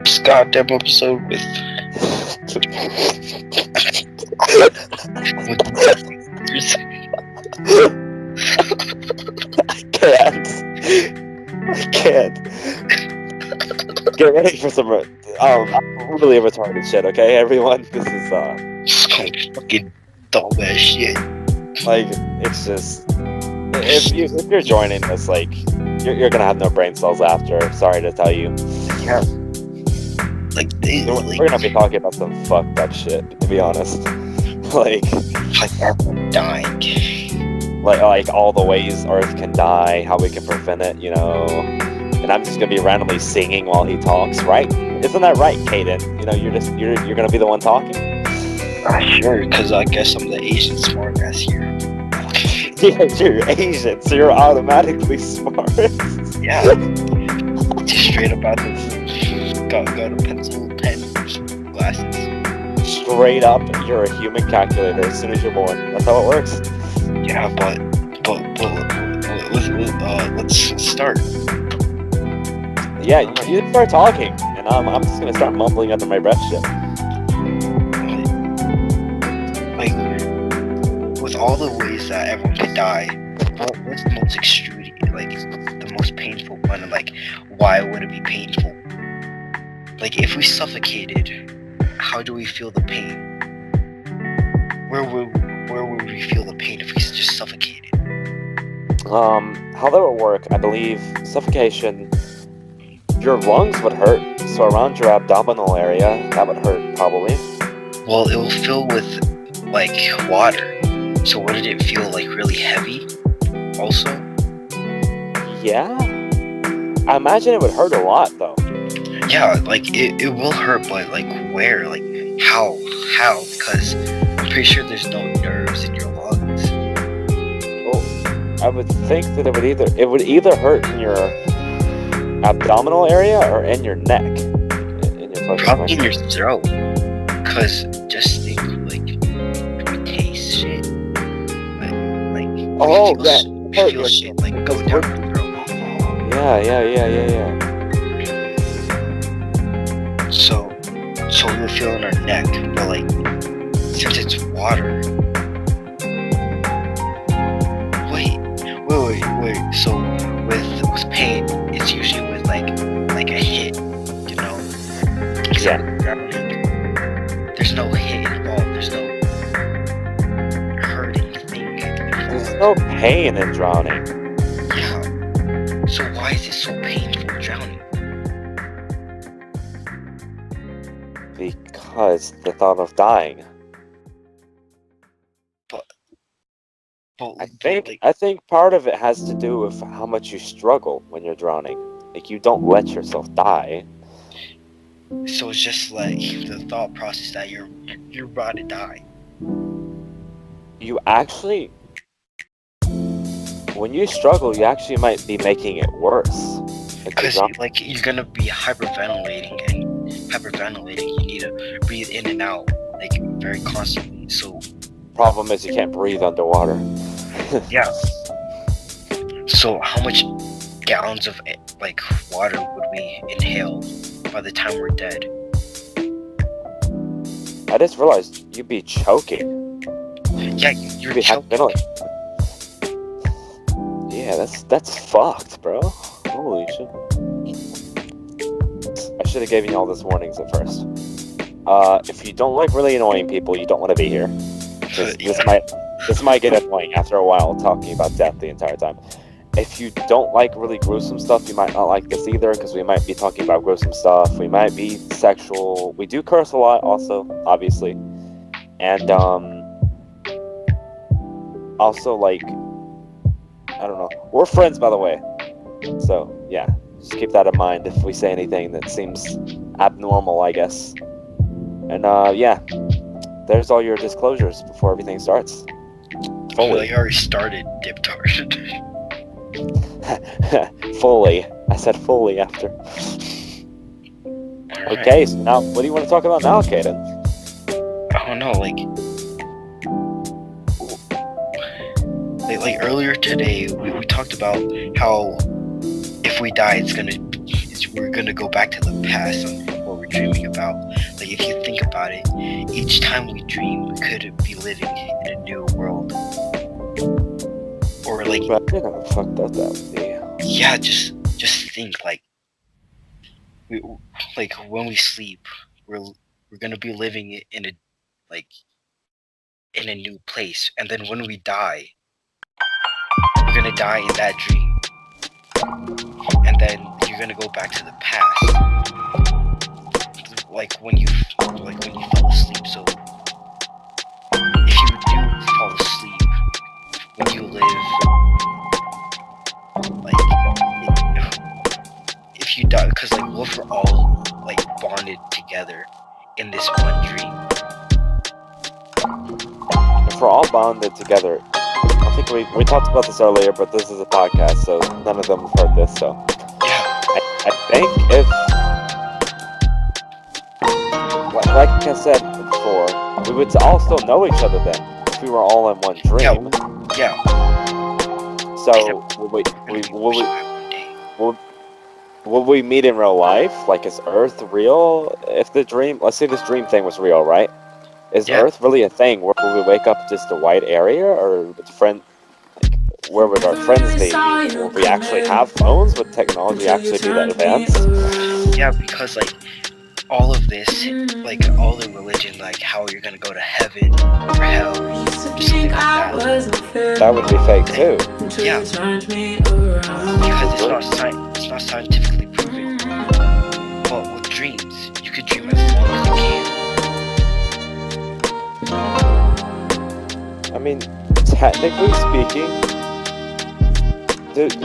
this goddamn episode with I can't. Get ready for some really retarded shit, okay, everyone? This is some fucking dumbass shit. like, it's just if you're joining this, like, you're gonna have no brain cells after. Sorry to tell you. Yeah. Like We're gonna be talking about some fucked up shit, to be honest. like everyone dying. like all the ways Earth can die, how we can prevent it, you know. And I'm just gonna be randomly singing while he talks, right? Isn't that right, Caden? You know, you're gonna be the one talking. Sure, because I guess I'm the Asian smartass here. Yeah, you're Asian, so you're automatically smart. Yeah. Just straight up out of got a pencil, pen, glasses. Straight up, you're a human calculator as soon as you're born. That's how it works. Yeah, but let's start. Yeah, you start talking, and I'm just gonna start mumbling under my breath shit. Like, with all the ways that everyone could die, what's the most extreme, like, the most painful one, and, like, why would it be painful? Like, if we suffocated, how do we feel the pain? Where would we feel the pain if we just suffocated? How that would work, I believe, suffocation, your lungs would hurt, so around your abdominal area, that would hurt, probably. Well, it will fill with, like, water. So wouldn't it feel, like, really heavy, also? Yeah? I imagine it would hurt a lot, though. Yeah, like, it will hurt, but, like, where? Like, how? Because I'm pretty sure there's no nerves in your lungs. Well, I would think that it would either hurt in your abdominal area or in your neck. In your Probably in your throat. Because just think, like, if we taste shit, like feel shit, like, go down your throat. Yeah. So we'll feel in our neck, but, like, since it's water. Wait. So with pain, it's usually with like a hit, you know? Yeah. There's no hit involved. There's no hurting thing. There's no pain in drowning. Yeah. So why is it so painful drowning? Because the thought of dying. But I think part of it has to do with how much you struggle when you're drowning. Like, you don't let yourself die. So it's just like the thought process that you're about to die. You actually, when you struggle, you actually might be making it worse. Because like you're gonna be hyperventilating, you need to breathe in and out like very constantly. So problem is you can't breathe underwater. Yeah. So how much gallons of like water would we inhale by the time we're dead? I just realized you'd be choking. Yeah, you're choking. Yeah, that's fucked, bro. Holy shit. I should have given you all these warnings at first. If you don't like really annoying people, you don't want to be here. This might get annoying after a while, talking about death the entire time. If you don't like really gruesome stuff, you might not like this either, because we might be talking about gruesome stuff. We might be sexual. We do curse a lot, also, obviously. And, also, like, I don't know. We're friends, by the way. So, yeah. Just keep that in mind if we say anything that seems abnormal, I guess. And, yeah. There's all your disclosures before everything starts. Fully. I already started, diptard. Fully. I said fully after. Right. Okay, so now, what do you want to talk about now, Caden? I don't know, like earlier today, we talked about how if we die, we're gonna go back to the past and what we're we're dreaming about. Like if you think about it, each time we dream, we could be living in a new world. Or like, Imagine how fucked up that would be. yeah, just think like, we, like when we sleep, we're gonna be living in a like in a new place, and then when we die, we're gonna die in that dream, and then you're gonna go back to the past, like when you fell asleep. So if you do fall asleep when you live, like if you die, because like what if we're all like bonded together in this one dream? If we're all bonded together, I think we talked about this earlier, but this is a podcast, so none of them have heard this. So Yeah, I think if, like I said before, we would all still know each other then if we were all in one dream. yeah. So will we meet in real life? Like, is Earth real? If the dream, let's say this dream thing was real, right? Is Yeah. Earth really a thing? Where will we wake up just a white area, or with where would our friends be? Will we actually have phones? Would technology actually be that advanced? Yeah, because like all of this, like all the religion, like how you're gonna go to heaven or hell, something like that. That would be fake too. Yeah, because it's not scientifically proven. But with dreams, you could dream as long as you can. I mean, technically speaking,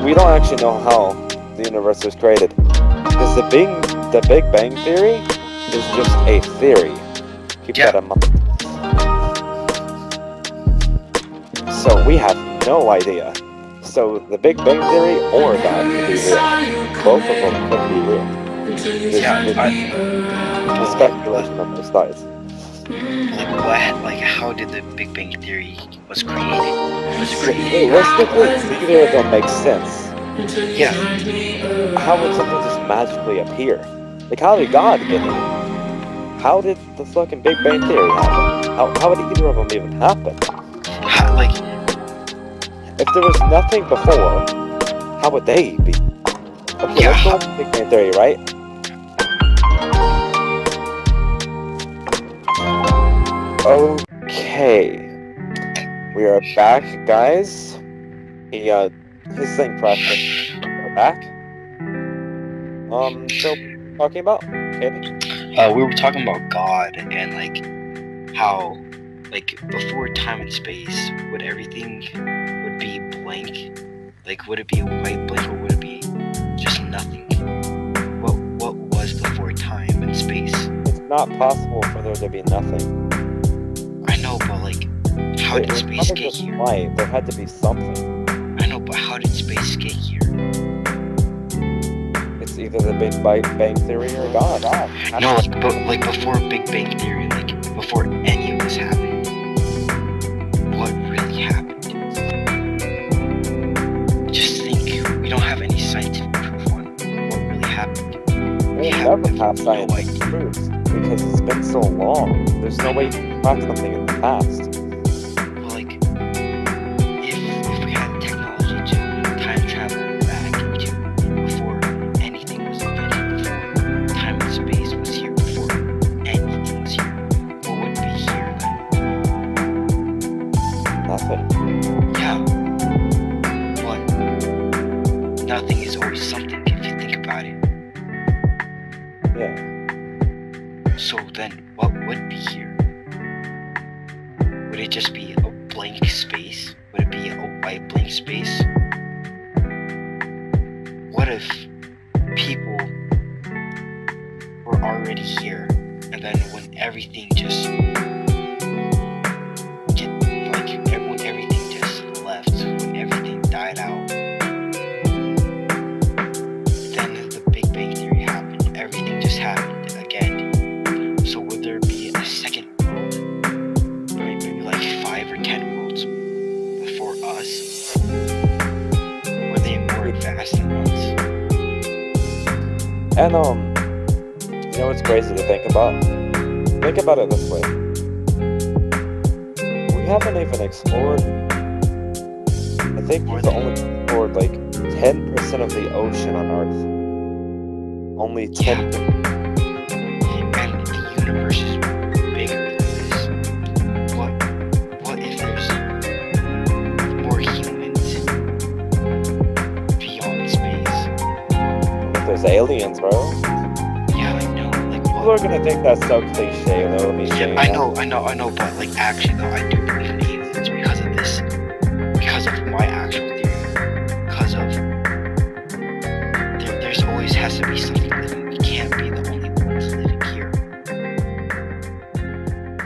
we don't actually know how the universe was created, because the Big Bang Theory is just a theory. Keep that in mind. So we have no idea. So the Big Bang Theory or God could be real. Both of them could be real. The speculation on both sides. Like how did the Big Bang Theory was created? Realistically, neither of them makes sense. Yeah. How would something just magically appear? Like, how did God get here? How did the fucking Big Bang Theory happen? How would either of them even happen? Like, if there was nothing before, how would they be? Okay, let's go with the Big Bang Theory, right? Okay, we are back, guys. His thing crashed. We're back. So talking about, Katie? we were talking about God and like how, like before time and space, would everything would be blank? Like, would it be a white blank or would it be just nothing? What was before time and space? It's not possible for there to be nothing. I know, but like, how did space get here? Light. There had to be something. I know, but how did space get here? It's either the Big Bang Theory or God. No, like before Big Bang Theory, like before any of this happened, what really happened? Just think, we don't have any scientific proof on what really happened. We never have scientific proof because it's been so long. There's no way you can track something in the past. Well, like, if we had technology to time travel back into before anything was invented, before time and space was here, before anything was here, what would be here then? Nothing. Yeah. But nothing is always something if you think about it. Yeah. So then, what would be here? Would it just be a blank space? Would it be a white blank space? What if people were already here, and then when everything just when everything just left, when everything died out, then the Big Bang Theory happened. Everything just happened again. So would there be a second world, maybe like 5 or 10 worlds before us? Were they more advanced than us? And You know what's crazy to think about? Think about it this way. We haven't even explored. I think we've only explored like 10% of the ocean on Earth. Only 10%. And the universe is bigger than this. What if there's more humans beyond space? If there's aliens, bro. Yeah, I know. Like, People are gonna think that's so cliche, though. Me saying I know, but like actually though, I do believe in aliens because of this. Because of my actual theory. Because of there's always has to be something living. We can't be the only ones living here.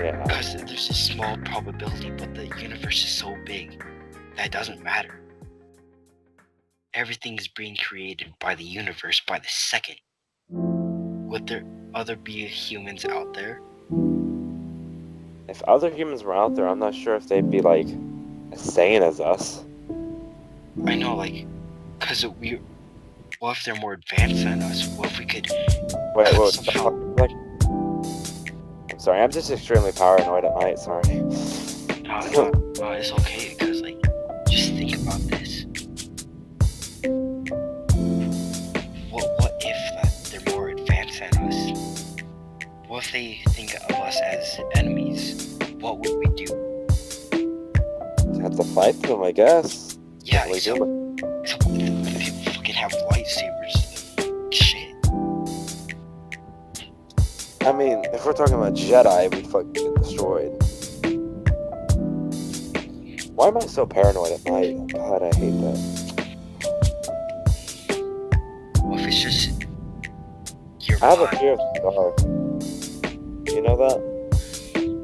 Yeah. Because there's a small probability, but the universe is so big that it doesn't matter. Everything is being created by the universe by the second. Would there be humans out there? If other humans were out there, I'm not sure if they'd be like as sane as us. I know, like, because what if they're more advanced than us? What if we could Wait, somehow... like, I'm sorry, I'm just extremely paranoid at night, sorry. No, it's okay, because, like, just think about this. What if they're more advanced than us? What if they think of us as enemies? What would we do? Have to fight them, I guess. Yeah, we so people fucking have lightsabers. Shit. I mean, if we're talking about Jedi, we'd fucking get destroyed. Why am I so paranoid at night? God, I hate that. What if it's just your I have a mind? fear of the dark. You know that?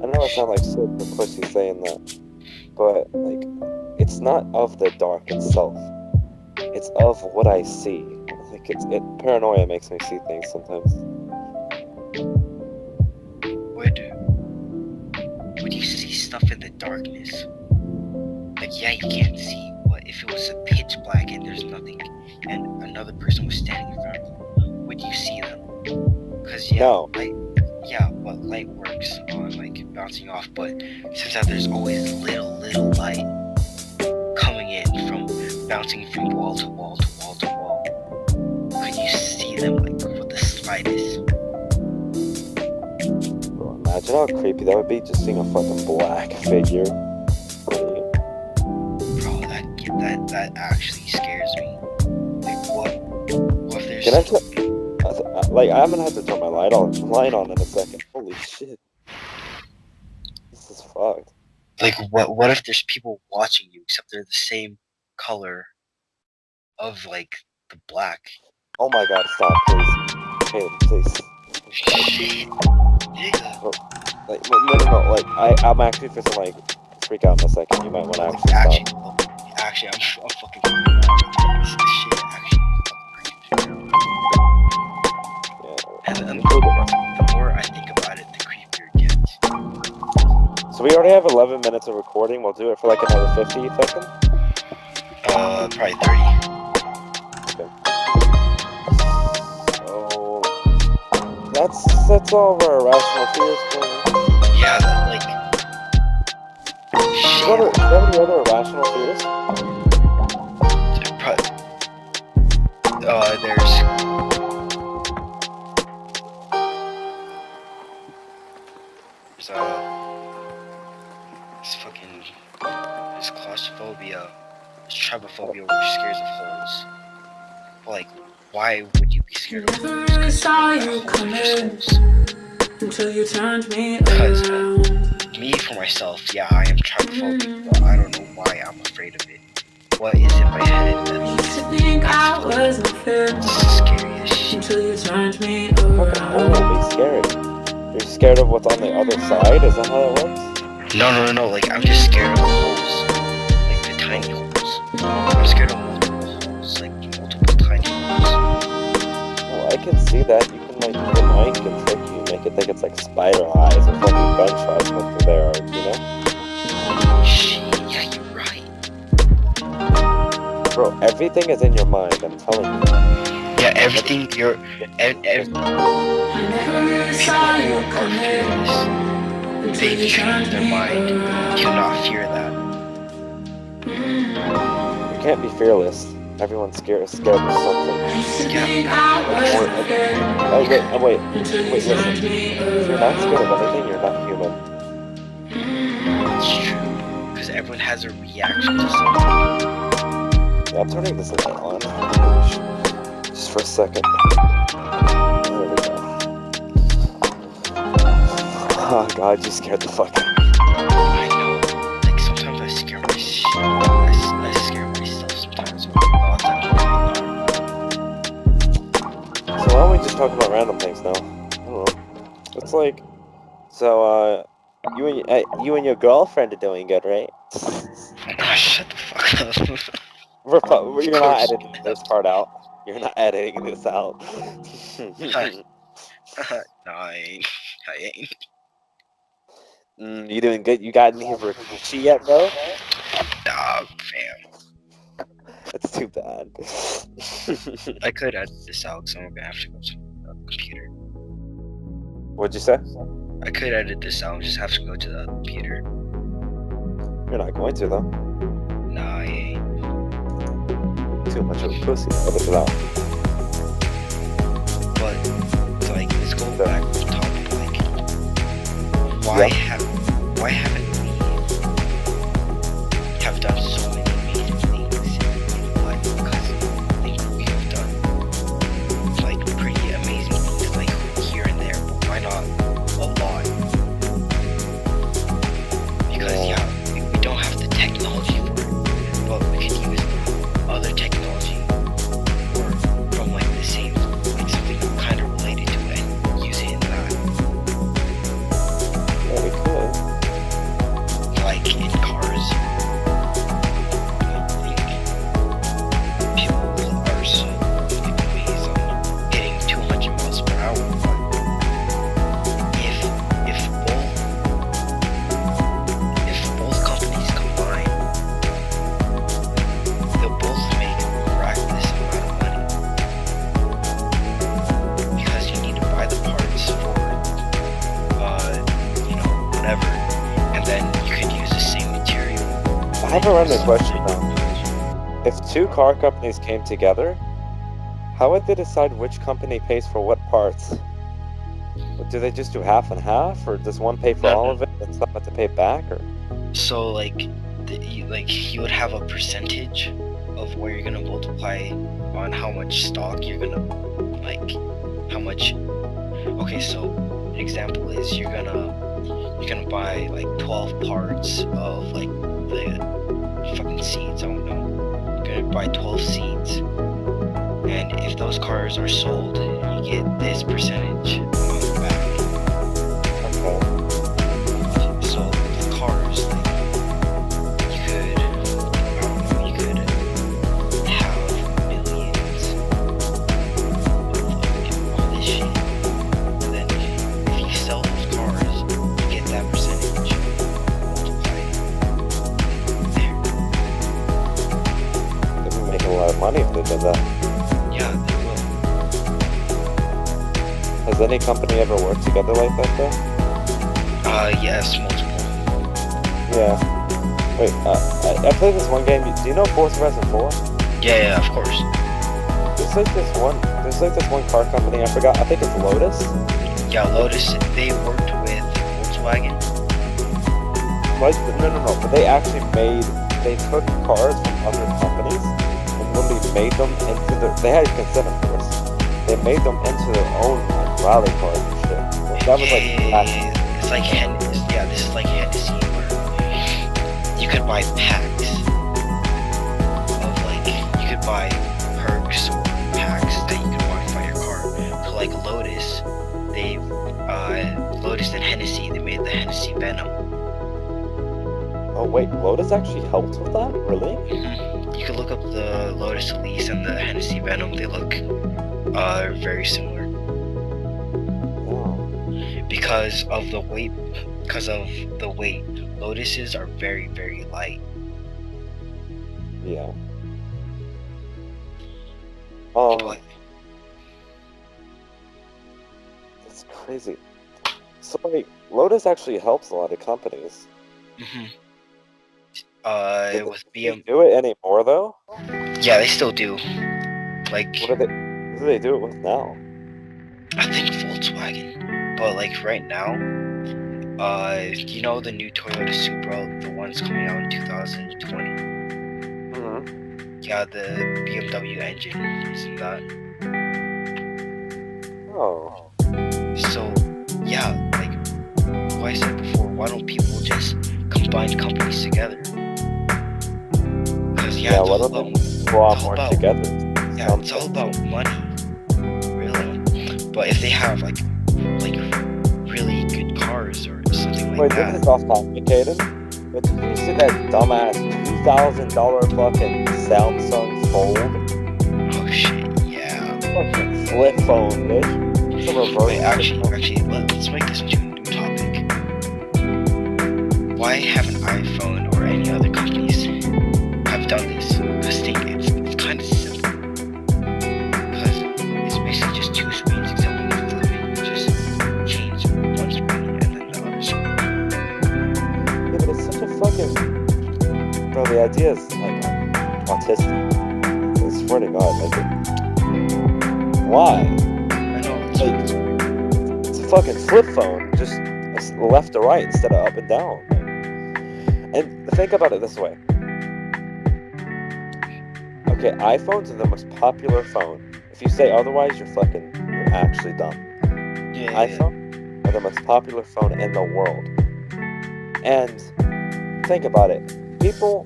I know I sound like so pussy saying that, but like, it's not of the dark itself. It's of what I see. Like paranoia makes me see things sometimes. Would you see stuff in the darkness? Like, yeah, you can't see, but if it was a pitch black and there's nothing, and another person was standing in front of you, would you see them? Because No. but light works on like bouncing off, but since that there's always little light coming in from bouncing from wall to wall to wall to wall, could you see them like with the slightest? Bro, imagine how creepy that would be, just seeing a fucking black figure. Bro, that actually scares me. Like, what if there's... Can I like, I'm gonna have to turn my light on in a second. Holy shit. This is fucked. Like, what if there's people watching you, except they're the same color of, like, the black? Oh my god, stop, please. Caleb, please. Shit. Yeah. Like, no, like, I'm actually fixing, like, freak out in a second. You might want to actually stop. Actually, I'm fucking freaking out. This shit actually and the more I think about it, the creepier it gets. So we already have 11 minutes of recording. We'll do it for like another 50, you thinking? Probably 30. Okay. So that's all of our irrational fears for me. Yeah, like shit. Do you have any other irrational fears? There's claustrophobia, there's trypophobia, which scares of holes. But like, why would you be scared of holes? Never saw you coming until you turned me because around. Me for myself, yeah, I am trypophobic, but I don't know why I'm afraid of it. What is in my head that Used to think I wasn't fair scary as shit. until you turned me Fucking around. hole would be scary. You're scared of what's on the other side? Is that how that works? No, like, I'm just scared of holes. Like, the tiny holes. I'm scared of multiple holes, like, multiple tiny holes. Well, I can see that. You can, like, your mind can trick you, make it think it's like spider eyes or fucking gunshots when there are, you know? Shit, yeah, you're right. Bro, everything is in your mind, I'm telling you. Yeah, everything you're I never really saw you are fearless. coming until They've you changed turned their me mind around. to not fear that. You can't be fearless. Everyone's scared of something. I used to think I was scared Wait, until you listen. turned me If you're not scared of around. anything, you're not human. It's true, because everyone has a reaction to something. Yeah, I'm turning this light on. Just for a second. There we go. Oh god, you scared the fuck out of me. I know, like sometimes I scare myself. I scare myself sometimes with thoughts I'm So why don't we just talk about random things now? I don't know. It's like, so you and your girlfriend are doing good, right? Oh, shut the fuck up. You're not editing this part out. You're not editing this out. No, I ain't. You doing good? You got any Rikishi yet, bro? Nah, fam. That's too bad. I could edit this out, so I'm gonna have to go to the computer. What'd you say? I could edit this out, just have to go to the computer. You're not going to, though. Nah, I ain't. Too much of a pussy. Edit it out. But, like, let's go back to the topic, like, why haven't we have done so many amazing things in life? Because I think we have done, like, pretty amazing things, like, here and there, but why not a lot? Because, yeah, we don't have the technology for it, but we could use other technology or from, like, the same, like, something kind of related to it and use it in that. Yeah, we could. Like in cars, I think people are so ways on getting 200 miles per hour. But if both companies combine, they'll both make a miraculous amount of money because you need to buy the parts for whatever, and then you could use the same material. I have a random question now. If two car companies came together, how would they decide which company pays for what parts? Do they just do half and half, or does one pay for all of it and some have to pay back? Or So like, you would have a percentage of where you're gonna multiply on how much stock you're gonna, like, how much. Okay, so an example is you're gonna buy like 12 parts of like the fucking seeds. I don't know. You're gonna buy 12 seeds, and if those cars are sold, you get this percentage back. okay, So the cars, like, you could, I don't know, you could have millions of all this shit, and then if you sell those cars, you get that percentage multiplied there. they'd be making a lot of money if they did that. Yeah, they will. Has any company ever worked together like that, though? Yes, multiple. Yeah. Wait, I played this one game. Do you know Forza Horizon 4? Yeah, of course. There's like this one car company. I forgot. I think it's Lotus. Yeah, Lotus, they worked with Volkswagen. Like, no. But they took cars from other companies and literally made them into they had consent, of course. They made them into their own like rally cars and shit. That was like It's like this is like Hennessy, where you could buy packs of, like, you could buy perks or packs that you could buy your car. So like Lotus, Lotus and Hennessy, they made the Hennessy Venom. Oh wait, Lotus actually helped with that? Really? You could look up the Lotus Elise and the Hennessy Venom. They look very similar Wow. because of the weight. Lotuses are very, very light. Yeah. But crazy. So like, Lotus actually helps a lot of companies. hmm Do with they BM, do it anymore though? yeah, they still do. Like, What do they do it with now? I think Volkswagen, but like right now, you know the new Toyota Supra, the ones coming out in 2020. Mm-hmm. Yeah, the BMW engine is in that. Oh. So, yeah, like what I said before, why don't people just combine companies together? Because Yeah, why don't they go it's on all more about together? yeah, it's all about money, really. But if they have like really good cars or something like Wait, this that, is off complicated. But did you see that dumbass $2,000 fucking Samsung Fold? oh shit, yeah. Fucking flip phone, bitch. It's a reverse Wait, flip phone. actually, let's make this into a new topic. Why haven't iPhone or any other companies have done this? Because it's kind of simple. Because it's basically just two screens, except when you flip it, you just change one screen and then the other screen. Yeah, but it's such a fucking... Bro, the idea is, like, autistic. I swear to God, like... Why? I know, It's a fucking flip phone, just left to right instead of up and down. And think about it this way. Okay, iPhones are the most popular phone. If you say otherwise, you're actually dumb. yeah. iPhone are the most popular phone in the world. And think about it. People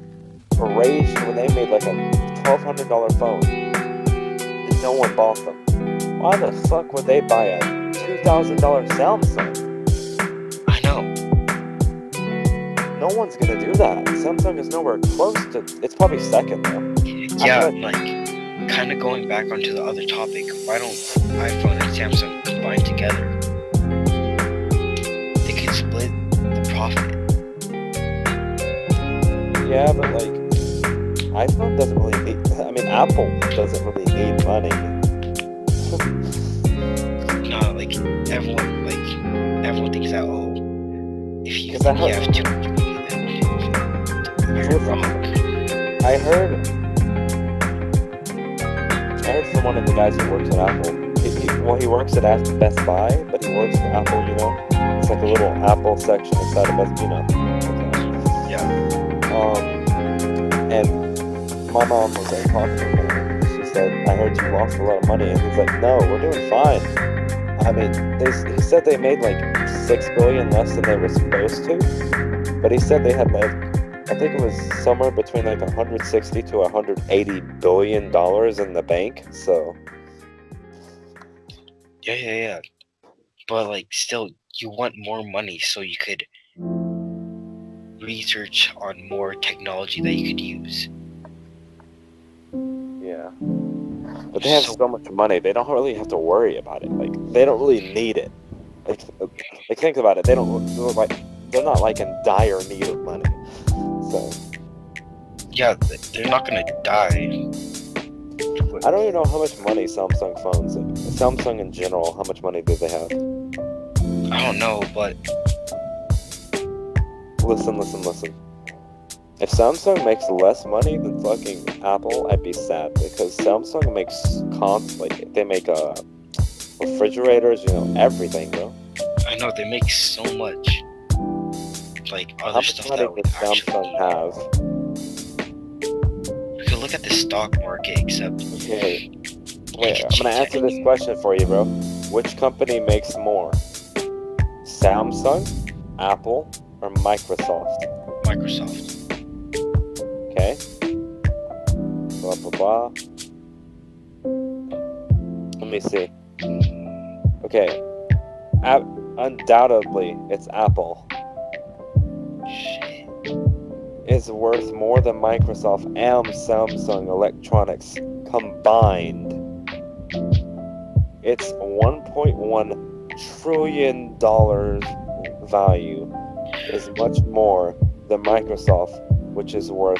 raged when they made like a $1,200 phone and no one bought them. Why the fuck would they buy a $2,000 Samsung? I know. No one's gonna do that. Samsung is nowhere close to. It's probably second though. Yeah, like kind of going back onto the other topic. Why don't iPhone and Samsung combine together? They could split the profit. Yeah, but like, iPhone doesn't really need. I mean, Apple doesn't really need money. No, like everyone thinks that if you Because I heard- have too much money, then you're wrong. I heard from one of the guys who works at Apple. He works at Best Buy, but he works for Apple. You know, it's like a little Apple section inside of Best. You know. Yeah. And my mom was like talking to him. She said, "I heard you lost a lot of money," and he's like, "No, we're doing fine." I mean, he said they made like $6 billion less than they were supposed to, but he said they had like, I think it was somewhere between like 160 to 180 billion dollars in the bank. So Yeah. But like, still, you want more money so you could research on more technology that you could use. yeah, but they have so much money, they don't really have to worry about it. Like, they don't really need it. Like think about it. They're not like in dire need of money. So Yeah, they're not gonna die. I don't even know how much money Samsung in general, how much money do they have? I don't know, but Listen. If Samsung makes less money than fucking Apple, I'd be sad, because Samsung makes they make refrigerators, you know, everything, bro. I know they make so much. Like How other much stuff money that would does actually. Samsung have? You could look at the stock market, except Okay, wait, I'm gonna answer this question for you, bro. Which company makes more? Samsung, Apple, or Microsoft? Microsoft. Okay. Blah blah blah. Let me see. Okay. Undoubtedly, it's Apple. Shit. Is worth more than Microsoft and Samsung Electronics combined. Its $1.1 trillion value is much more than Microsoft, which is worth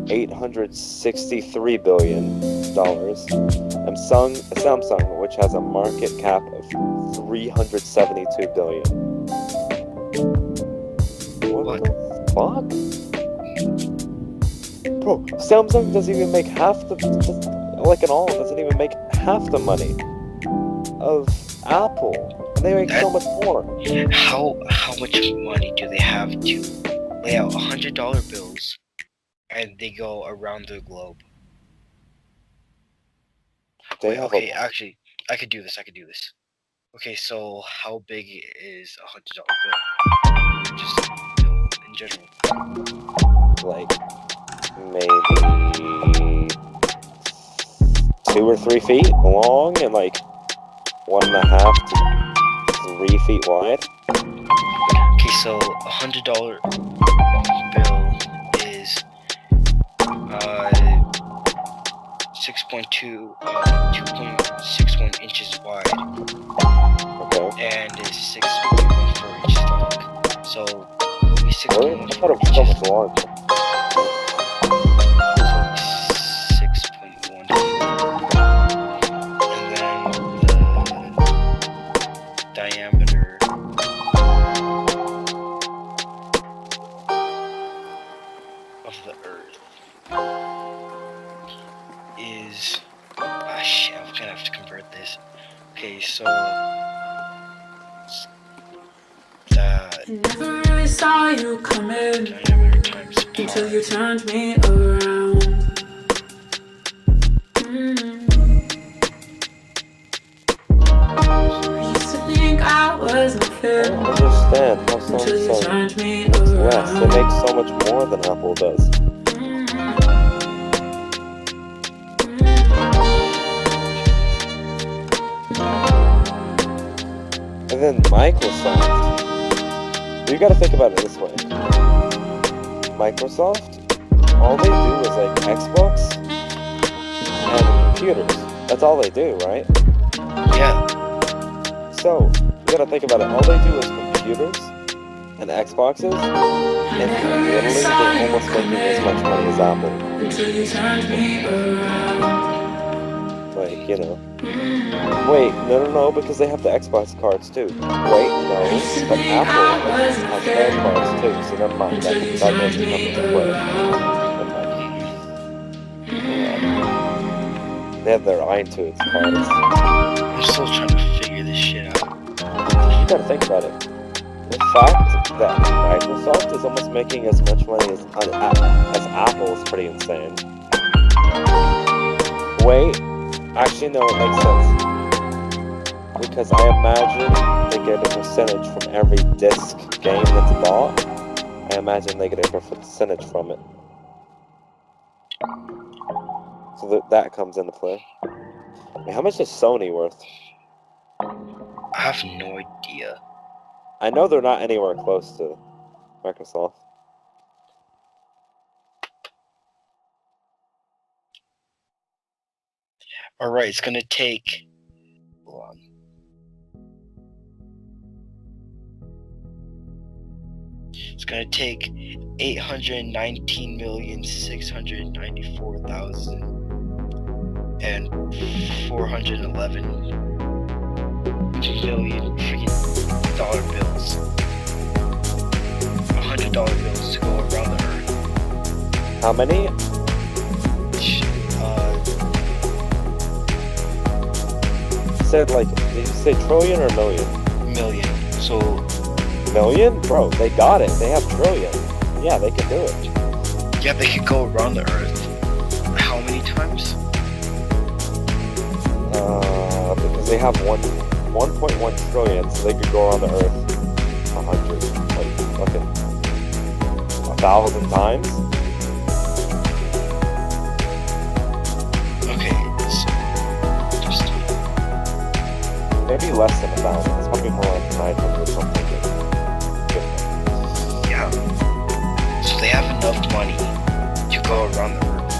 $863 billion, and Samsung, which has a market cap of 372 billion. What the fuck? Bro, Samsung doesn't even make half the, like in all, doesn't even make half the money of Apple. And they make so much more. How much money do they have to lay out $100 bills and they go around the globe? They Wait, have okay, actually, I could do this. Okay, so how big is $100 bill? Just bill in general. like maybe 2 or 3 feet long and like 1.5 to 3 feet wide. Okay, so $100 bill is 2.61 inches wide. Okay. And is 6.14 inches long. So it will be Really? I thought 6.14 it was so inches. much larger. So 6.1. And then the diameter of the Earth is shit, I'm gonna have to convert this. Okay, so Never really saw you coming diameter times until pi. you turned me around. Used to think I was I nothing don't understand how until you Samsung turned me makes less. They around. make so much more than Apple does. And then Microsoft. You gotta think about it this way. Microsoft, all they do is like Xbox and computers. That's all they do, right? Yeah. So, you gotta think about it. All they do is computers and Xboxes, and literally they're almost making as much money as Apple. Until you turned me around. Like, you know. Wait, no, because they have the Xbox cards too. Wait, no, but Apple has their cards too, so never mind. That doesn't come into play. Never mind. They have their iTunes cards. I'm still trying to figure this shit out. You gotta think about it. The fact that Microsoft is almost making as much money as Apple is pretty insane. Wait, actually no, it makes sense. Because I imagine they get a percentage from every disc game that's bought. I imagine they get a percentage from it. So that comes into play. Wait, how much is Sony worth? I have no idea. I know they're not anywhere close to Microsoft. Alright, it's gonna take. Hold on. It's gonna take 819,694,411 million freaking dollar bills. $100 bills to go around the earth. How many? Said like, did you say trillion or million? Million. So Million? Bro, they got it. They have trillion. Yeah, they can do it. yeah, they could go around the earth. How many times? Because they have 1.1 trillion, so they could go around the earth 100, like fucking 1,000 times. Okay, so just Maybe less than 1,000. It's probably more like 900 something. yeah. So they have enough money to go around the earth.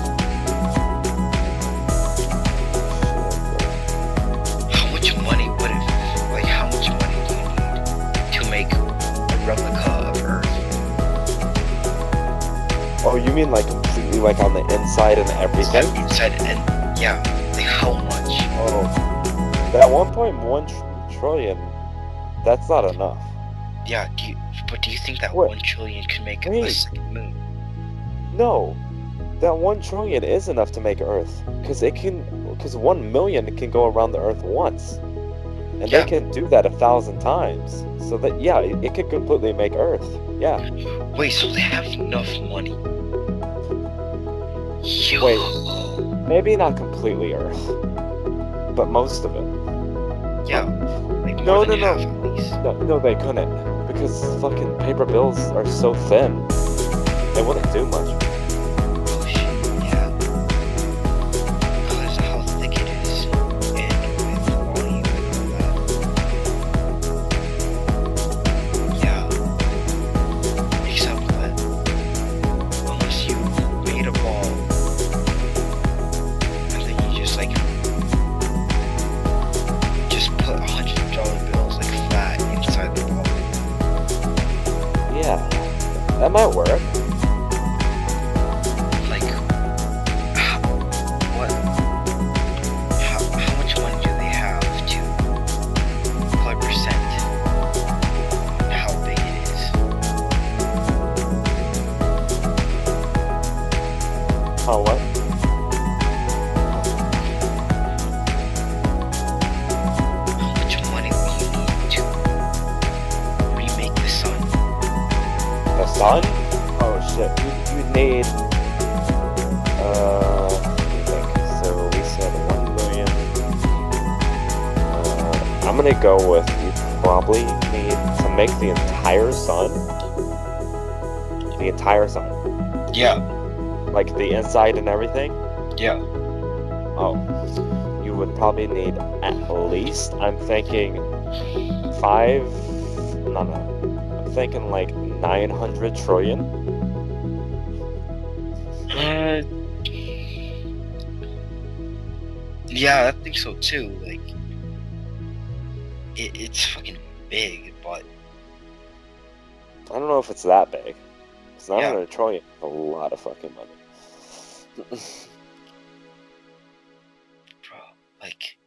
How much money would it? Like, how much money do you need to make a replica of Earth? Oh, you mean like completely like on the inside and everything? Inside and yeah, like how much? Oh, that 1.1 trillion, that's not enough. Yeah, but do you think that What? 1 trillion could make a Wait. second moon? No, that 1 trillion is enough to make Earth, because 1 million can go around the Earth once, and Yeah. they can do that 1,000 times. So that it could completely make Earth. Yeah. Wait, so they have enough money? Yo. Wait. Maybe not completely Earth, but most of it. Yeah. Like No, more than no, no. half at least. No, they couldn't, because fucking paper bills are so thin. They wouldn't do much. Oh shit, yeah. Because how thick it is, and with volume and all that. Yeah. Except that, unless you made a ball, and then you just like, just put $100 bills like flat inside the ball. Yeah, that might work. Like, how much money do they have to put percent on how big it is? Oh, what? How much money will you need to remake the sun? The sun? Oh shit, you'd need, let me think. So we said 1 million. I'm gonna go with you probably need to make the entire sun. The entire sun. Yeah, Like the inside and everything. yeah. Oh, you would probably need at least, I'm thinking, I'm thinking like 900 trillion. Yeah, I think so too. Like, it's fucking big, but I don't know if it's that big. It's 900 Yeah. trillion. A lot of fucking money. bro, like,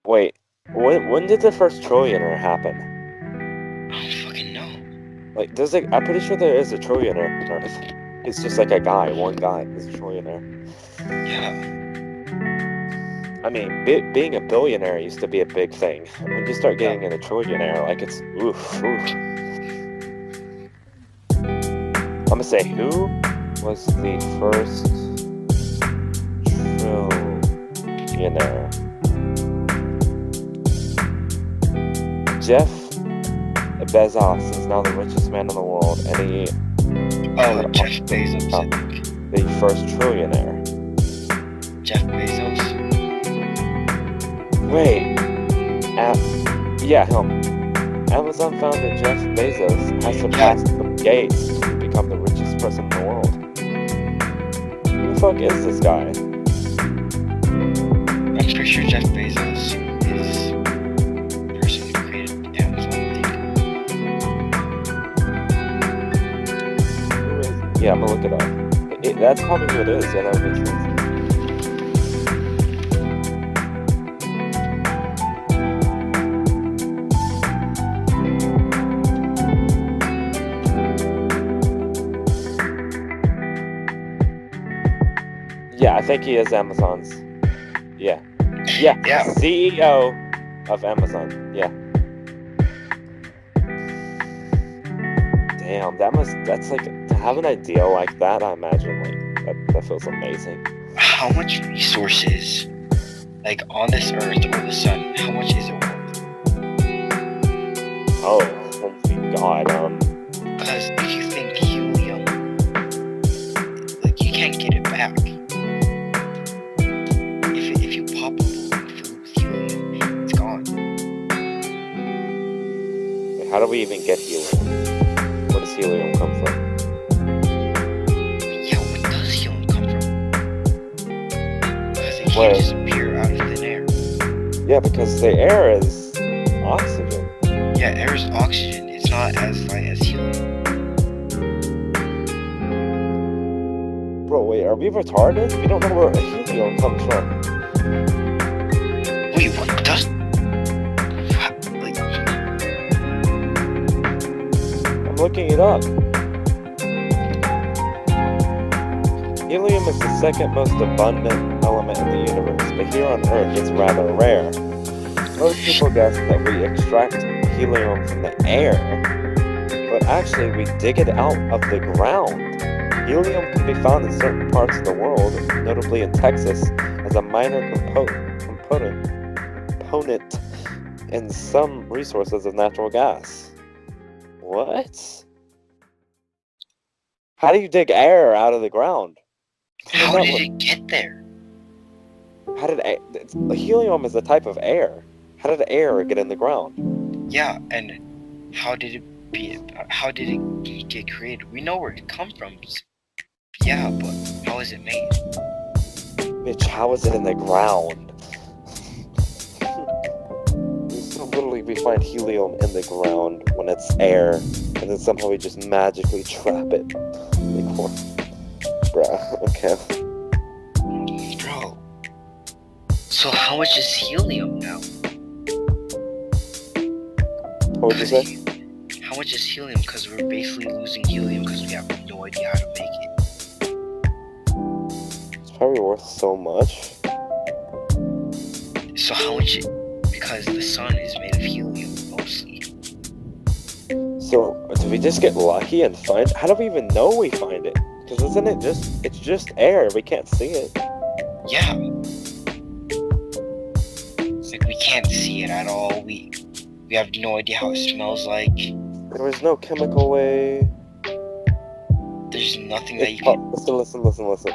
Wait, when did the first trillionaire happen? I don't fucking know. Like, I'm pretty sure there is a trillionaire on Earth. It's just like one guy is a trillionaire. Yeah, I mean, being a billionaire used to be a big thing. When you start getting in a trillionaire, like it's oof. I'm gonna say, who was the first trillionaire? Jeff Bezos is now the richest man in the world, and he Jeff Bezos, I think. the first trillionaire. Jeff Bezos. Wait, yeah, him. Amazon founder Jeff Bezos has surpassed Bill Gates to become the richest person in the world. Who the fuck is this guy? I'm pretty sure Jeff Bezos is the person who created Amazon, I think. Yeah, I'm gonna look it up. That's probably who it is. Yeah, that would make sense. Yeah, I think he is Amazon's. Yeah. Yeah. CEO of Amazon. Yeah. Damn, that's like, to have an idea like that, I imagine, like, that feels amazing. How much resources, like on this earth or the sun, how much is it worth? Oh my god, Because if you think helium, like you can't get it back. If you pop a balloon filled with helium, it's gone. how do we even get helium? Where does helium come from? Yeah, where does helium come from? Because it can't Where? just appear out of thin air. Yeah, because the air is oxygen. Yeah, air is oxygen. It's not as light as helium. Bro, wait, are we retarded? We don't know where helium comes from. Wait, what does? looking it up. Helium is the second most abundant element in the universe, but here on Earth it's rather rare. Most people guess that we extract helium from the air, but actually we dig it out of the ground. Helium can be found in certain parts of the world, notably in Texas, as a minor component in some resources of natural gas. What? How do you dig air out of the ground? How did it get there? Helium is a type of air. How did air get in the ground? Yeah, and how did it get created? We know where it come from. Yeah, but how is it made? Mitch, how is it in the ground? So literally we find helium in the ground when it's air, and then somehow we just magically trap it. Bruh, okay. Bro. So how much is helium now? What would you say? How much is helium? Because we're basically losing helium because we have no idea how to make it. It's probably worth so much. So how much because the sun is made of helium mostly. So do we just get lucky and find? How do we even know we find it? Because isn't it it's just air, we can't see it. Yeah. Like we can't see it at all. We have no idea how it smells like. There is no chemical way. There's nothing that you can... Listen.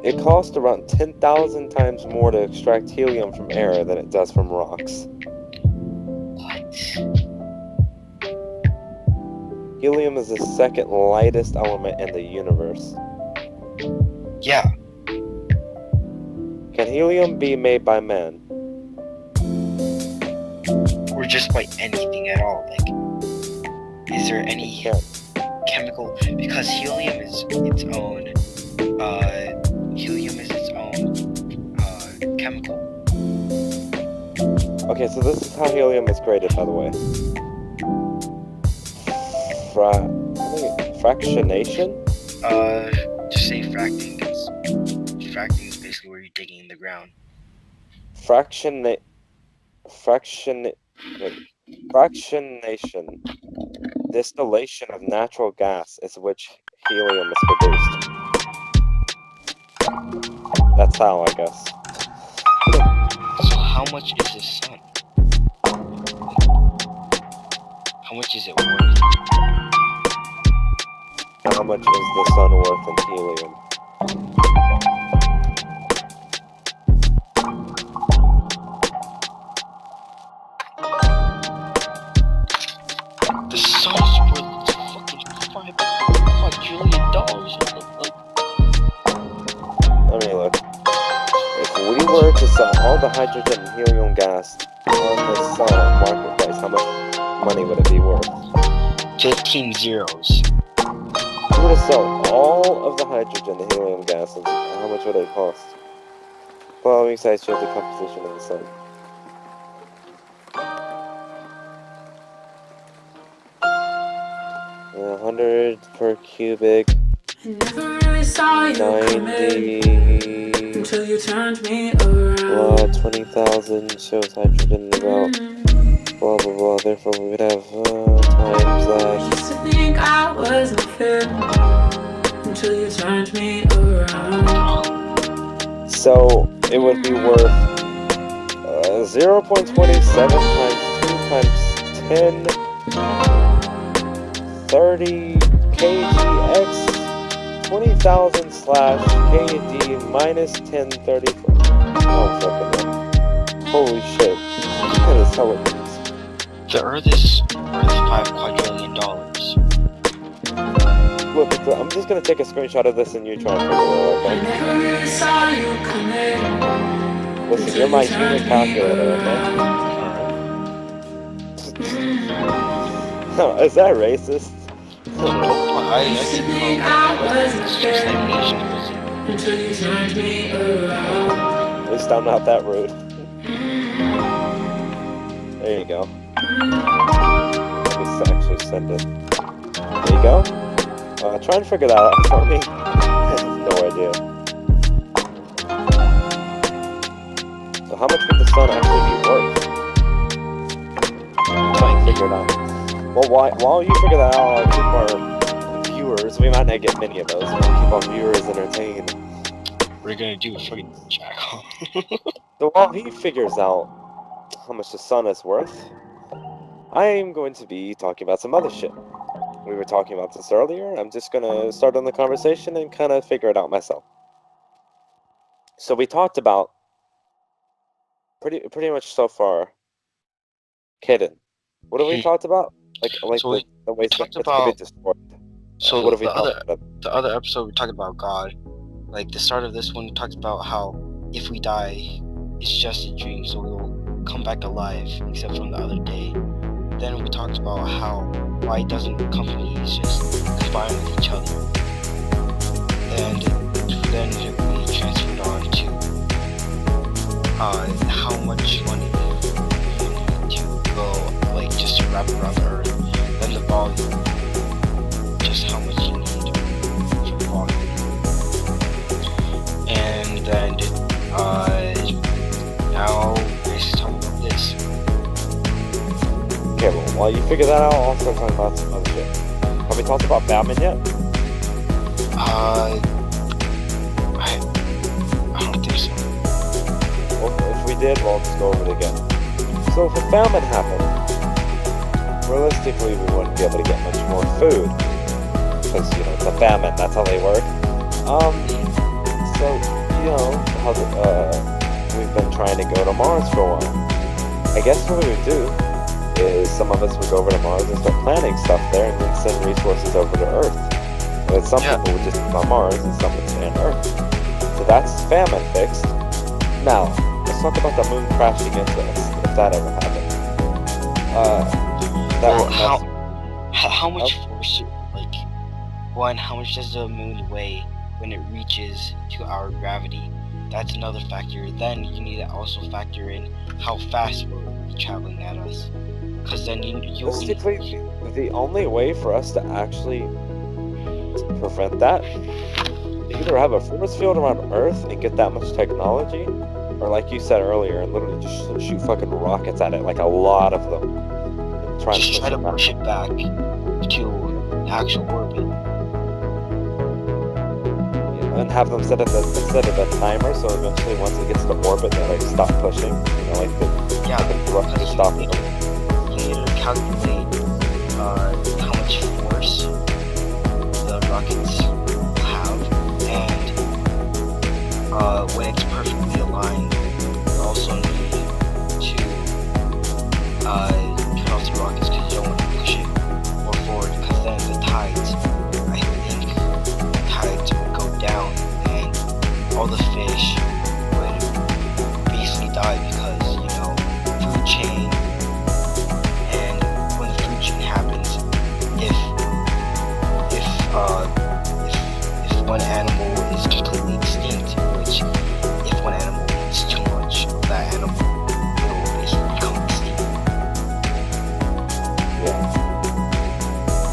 It costs around 10,000 times more to extract helium from air than it does from rocks. What? Helium is the second lightest element in the universe. Yeah. Can helium be made by man? Or just by anything at all? Like, is there any chemical? Because helium is its own. Helium is its own chemical. Okay, so this is how helium is created, by the way. Fractionation? Just say fracking, because fracking is basically where you're digging in the ground. Fractionation. Distillation of natural gas is which helium is produced. That's how, I guess. So how much is the sun? How much is it worth? How much is the sun worth in helium? The sun's worth fucking $5 quadrillion. Let me look. If we were to sell all the hydrogen and helium gas on the sun marketplace, how much money would it be worth? 15 zeros. If we were to sell all of the hydrogen and helium gas, how much would it cost? Following sites shows the composition of the sun. Yeah, 100 per cubic. I never really saw you 90. until you turned me around. 20,000 shows hydrogen about blah blah blah. Therefore, we would have times I that. used to think I wasn't fit until you turned me around. So it would be worth 0.27 times 2 times 10 30 kgx 20,000 slash kd minus 1034. Oh fucking hell. Holy shit. That is how it is. The Earth is worth $5 quadrillion. Look, I'm just gonna take a screenshot of this and you try and figure it out, I never really saw you coming. okay? Listen, you're my human calculator, okay? No, is that racist? I Used to think I wasn't fit until you turned me around. At least I'm not that rude. There you go. Let me actually actually send it. There you go. Try and figure that out for me. I have no idea. So how much would the sun actually be worth? Try and figure it out. Well, while you figure that out, I'll keep our viewers. We might not get many of those. But I'll keep our viewers entertained. We're gonna do a fucking jack off. So while he figures out how much the sun is worth, I am going to be talking about some other shit. We were talking about this earlier. I'm just gonna start on the conversation and kind of figure it out myself. So we talked about pretty much so far. Kaden, what have we talked about? Like So the ways talked it's gonna be about- destroyed. So what have we the talked other about? the other episode we talked about God. Like the start of this one, we talked about how if we die, it's just a dream, so we'll come back alive, except from the other day. Then we talked about how why doesn't companies just combine with each other? And then we transferred on to how much money you need to go, like just to wrap around the earth. Then the volume, just how much you need for the volume. And then now we're just talking about this. Okay, well, while you figure that out, I'll start talking about some other shit. Have we talked about Batman yet? I don't think so. Well, if we did, well, I'll just go over it again. So if a famine happened, realistically, we wouldn't be able to get much more food. Because, you know, it's a famine, that's how they work. So, you know, how we've been trying to go to Mars for a while. I guess what we would do is some of us would go over to Mars and start planting stuff there and then send resources over to Earth. And some people would just be on Mars and some would stay on Earth. So that's famine fixed. Now, let's talk about the moon crashing into us, if that ever happened. How much force, like, one, how much does the moon weigh when it reaches to our gravity? That's another factor. Then you need to also factor in how fast we're traveling at us. Because then you realistically, the only way for us to actually prevent that, either have a force field around Earth and get that much technology, or like you said earlier, and literally just shoot fucking rockets at it, like a lot of them, and try to push it back to actual orbit. Yeah, and have them set it instead of a timer, so eventually once it gets to orbit, they like stop pushing. You know, like the rocket stop. You need to calculate how much force the rockets will have, and when it's perfectly aligned, you also need to turn off the rockets because you don't want to push it more forward, because then the tides, I think the tides would go down and all the fish would basically die because, you know, food chain. And when the food chain happens, if one animal is completely extinct, which if one animal eats too much of that animal, it will basically become extinct. Yeah.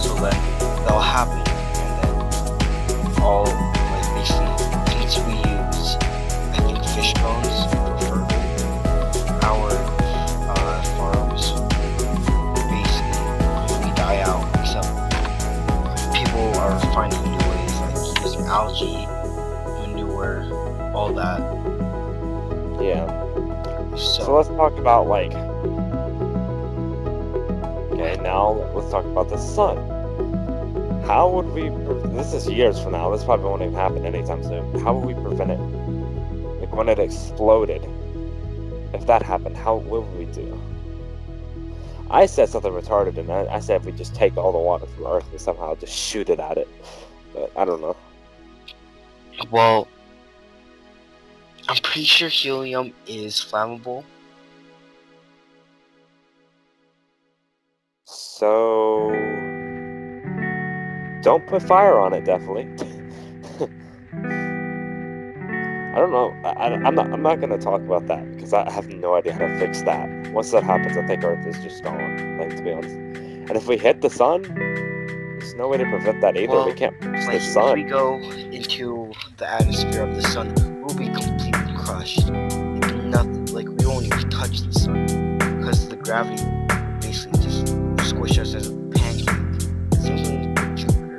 So then that'll happen, and then all, like, basically, since we use, I think, fish bones for our farms, basically, we die out, except people are finding new ways, like using algae, manure, all that. Yeah. So So let's talk about, like, okay, now let's talk about the sun. How would we, this is years from now, this probably won't even happen anytime soon. How would we prevent it? Like when it exploded, if that happened, what would we do? I said something retarded, and I said we just take all the water from Earth and somehow just shoot it at it. But I don't know. well, I'm pretty sure helium is flammable. So don't put fire on it, definitely. I don't know. I'm not gonna talk about that because I have no idea how to fix that. Once that happens, I think Earth is just gone. Like, to be honest, And if we hit the sun, there's no way to prevent that either. Well, We can't reach the like if we sun. go into the atmosphere of the sun, we'll be completely crushed. Like nothing. Like we won't even touch the sun because the gravity basically just squish us as a pancake. Same thing with Jupiter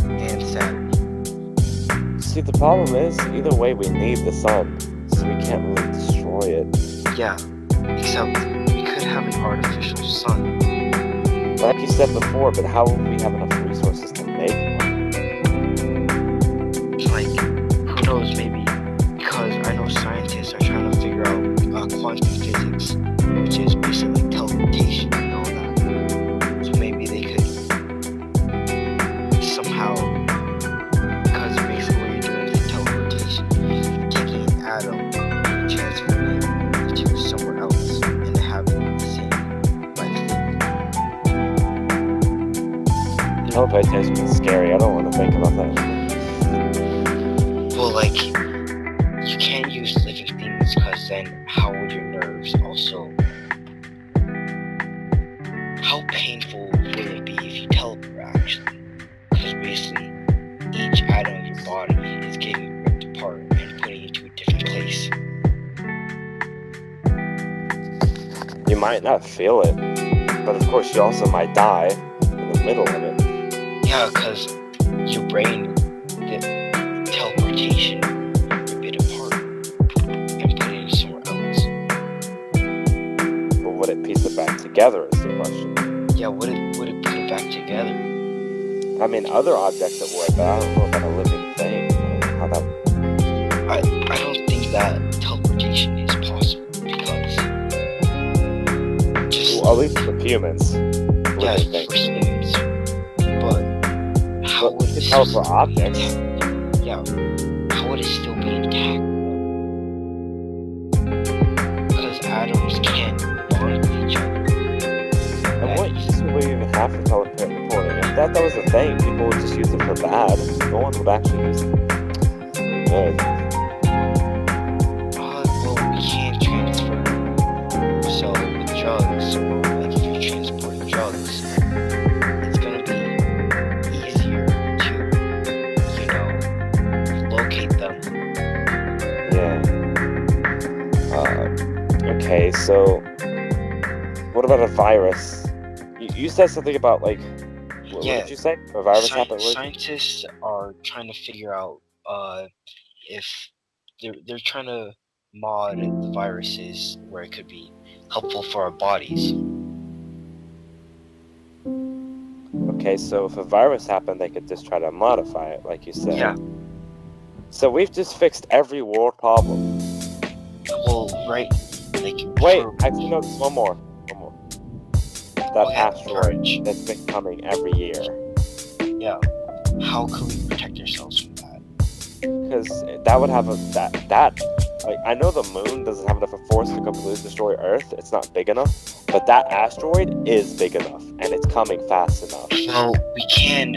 and Saturn. See, the problem is, either way, we need the sun, so we can't really destroy it. Yeah, except we could have an artificial sun. Like you said before, but how will we have enough resources to make one? Like, who knows, maybe, because I know scientists are trying to figure out quantum physics, which is basically teleportation and all that. So maybe they could somehow, because basically what you're doing is teleportation, taking an atom and transferring it to somewhere else and having the same life thing. Teleportation is scary. I don't want to think about that. Well, like, you can't use living things because then how would your nerves also... How painful would it be if you teleport, actually? Because basically, each atom of your body is getting ripped apart and put into a different place. You might not feel it, but of course you also might die in the middle of it. Yeah, because your brain, the teleportation, rip it apart and put it somewhere else. But would it piece it back together is the question. Yeah, would it put it back together? I mean, other objects it would, but I don't know about a living thing. I don't know how that... I don't think that teleportation is possible because just Well, at least for humans. yeah, Living for things. humans. But how But would we it can teleport objects. Yeah, how would it still be intact? Because atoms can't bond with each other. And what use would we even have for teleporting? If that was a thing, people would just use it for bad. No one would actually use it for good. Well, we can't transfer. So with drugs, like if you're transporting drugs, it's gonna be easier to, locate them. Yeah. Okay, so what about a virus? You said something about like, what Yeah, did you say? A virus happened? Scientists are trying to figure out if they're trying to mod the viruses where it could be helpful for our bodies. Okay, so if a virus happened, they could just try to modify it, like you said. Yeah. So we've just fixed every world problem. Well, right. Like Wait, for- actually no, there's one more. That yeah, asteroid purge. that's been coming every year. Yeah. How can we protect ourselves from that? Because that would have like, I know the moon doesn't have enough of force to completely destroy Earth. It's not big enough. But that asteroid is big enough, and it's coming fast enough. Well, we can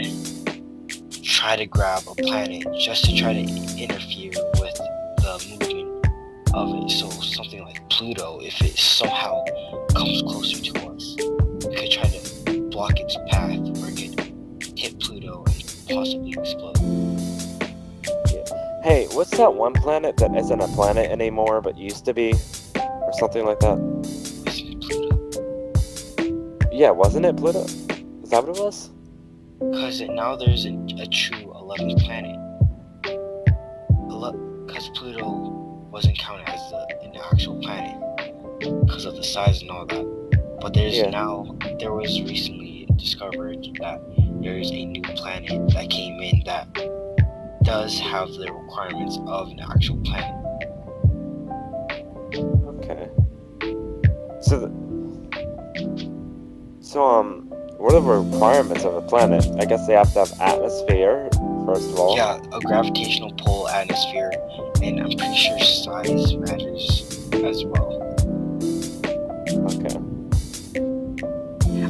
try to grab a planet just to try to interfere with the movement of it. So something like Pluto, if it somehow comes closer to us, we could try to block its path or it could hit Pluto and possibly explode. Hey, what's that one planet that isn't a planet anymore, but used to be? Or something like that? Isn't it Pluto? Yeah, wasn't it Pluto? Is that what it was? Because now there's a true 11th planet. Because Pluto wasn't counted as an actual planet because of the size and all that. But there was recently discovered that there is a new planet that came in that does have the requirements of an actual planet. Okay. So what are the requirements of a planet? I guess they have to have atmosphere, first of all. Yeah, a gravitational pull, atmosphere, and I'm pretty sure size matters as well. Okay.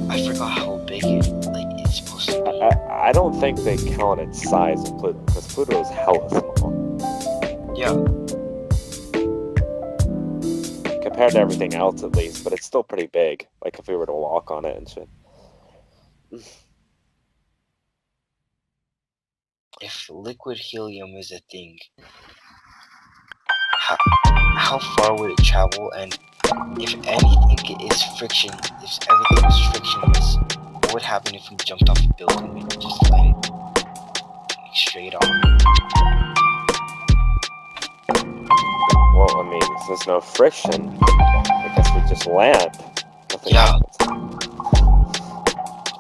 I forgot how big it's supposed to be. I don't think they counted size of Pluto, because Pluto is hella small. Yeah. Compared to everything else, at least, but it's still pretty big. Like if we were to walk on it and shit. If liquid helium is a thing, how far would it travel? And if anything is friction, if everything was frictionless, what would happen if we jumped off a building and just landed straight on? Well, I mean, if there's no friction, I guess we just land. Nothing happens.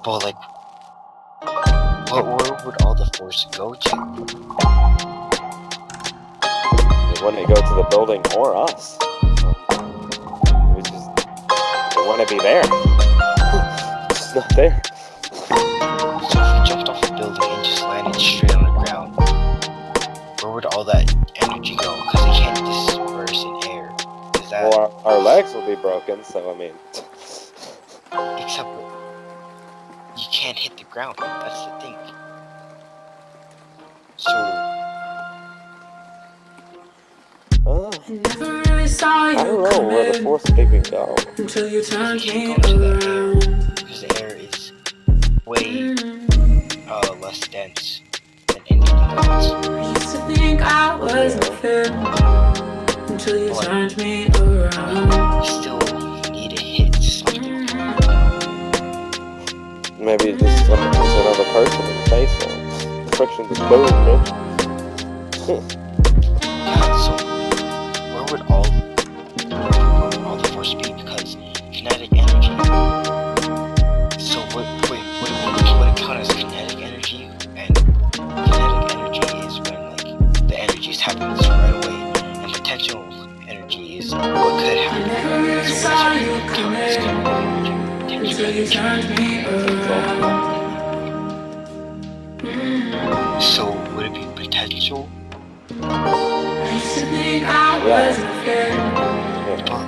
But like, where would all the force go to? It wouldn't go to the building or us. We want to be there. It's not there. So if we jumped off a building and just landed straight on the ground, where would all that energy go? Because it can't disperse in air. Well, our legs will be broken, so I mean... Except you can't hit the ground. That's the thing. So... I never really saw you I don't know where the force would even go. Until you turned me go to the air. around. Because the air is way less dense than anything else. I used to think I was a fit until you turned me around. You still need to hit something. Maybe just another person in the face, though. Friction just boom, bitch. Yeah, so where would all the force be? Because kinetic energy. So what it count as kinetic energy? And kinetic energy is when like the energy is happening right away, and potential energy is what could happen. So what is count as kinetic energy? Until you turned me around. So would it be potential? I used to think I was a fit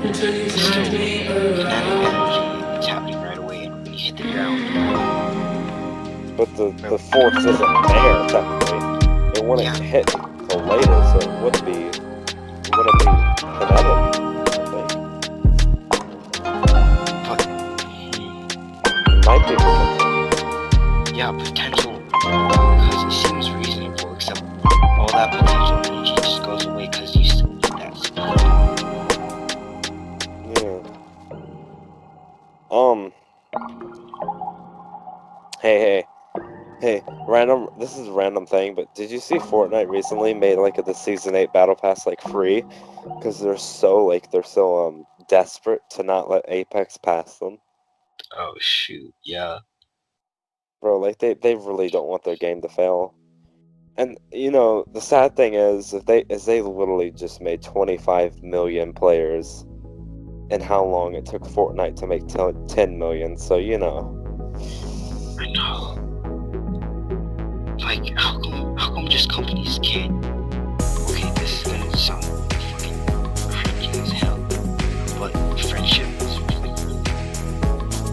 until you turned me Kinetic around. energy is happening right away and when you hit the ground. But the force isn't there, technically. It wouldn't hit until later, so it wouldn't be kinetic, I think. But It might be potential. yeah, potential, because it seems reasonable, except all that potential energy just goes away because you still need that speed. Yeah. Hey, random, this is a random thing, but did you see Fortnite recently made like the Season 8 Battle Pass like free? Because they're so desperate to not let Apex pass them. Oh shoot, yeah. Bro, like they really don't want their game to fail. And you know, the sad thing is they literally just made 25 million players and how long it took Fortnite to make 10 million, so you know. I know. Like, how come just companies can't? Okay, this is gonna sound fucking cringy as hell, but friendship is really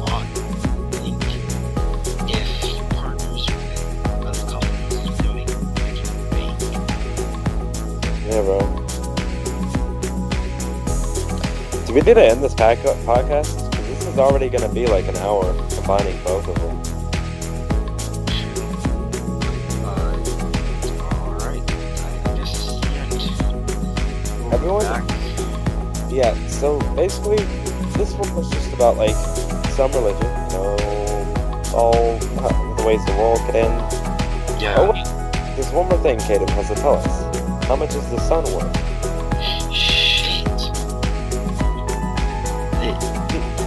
odd. Like, if you partners with other companies, you make bank. Yeah, bro. Do we need to end this podcast? Because this is already gonna be like an hour combining both of them. Yeah, so basically, this one was just about, like, some religion, you know, all the ways the world can end. Yeah. Oh, wait, there's one more thing Caden has to tell us. How much is the sun worth? Shit.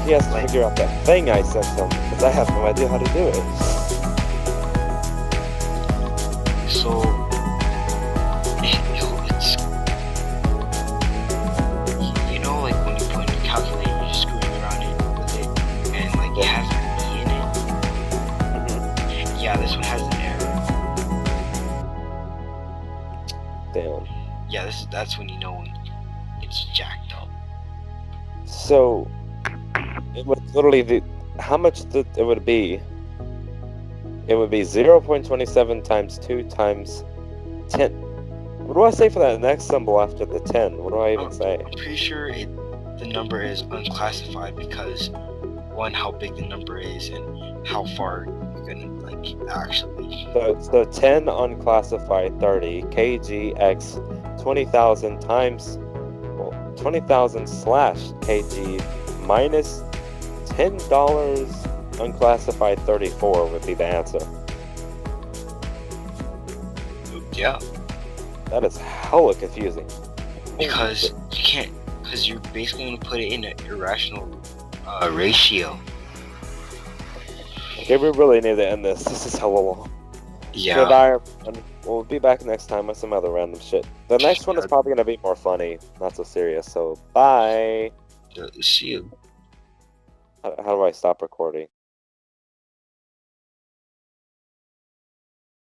He has to figure out that thing I sent him, because I have no idea how to do it. So, it's... You know, like, when you put in a calculator, you're just screwing around it with it, and, like, it has an E in it. Mm-hmm. Yeah, this one has an error. Damn. Yeah, that's when you know when it's jacked up. So, it would literally how much it would be? It would be 0.27 times 2 times 10. What do I say for that next symbol after the 10? What do I even say? I'm pretty sure the number is unclassified because, one, how big the number is and how far you gonna like actually. So 10 unclassified 30 kg x 20,000 times 20,000 slash kg minus $10 unclassified 34 would be the answer. Yeah, That is hella confusing. because you can't, because you're basically gonna put it in an irrational ratio. Okay, we really need to end this. This is hella long. Yeah. Goodbye, everyone. We'll be back next time with some other random shit. The next one is probably gonna be more funny, not so serious. So bye. See you. How do I stop recording?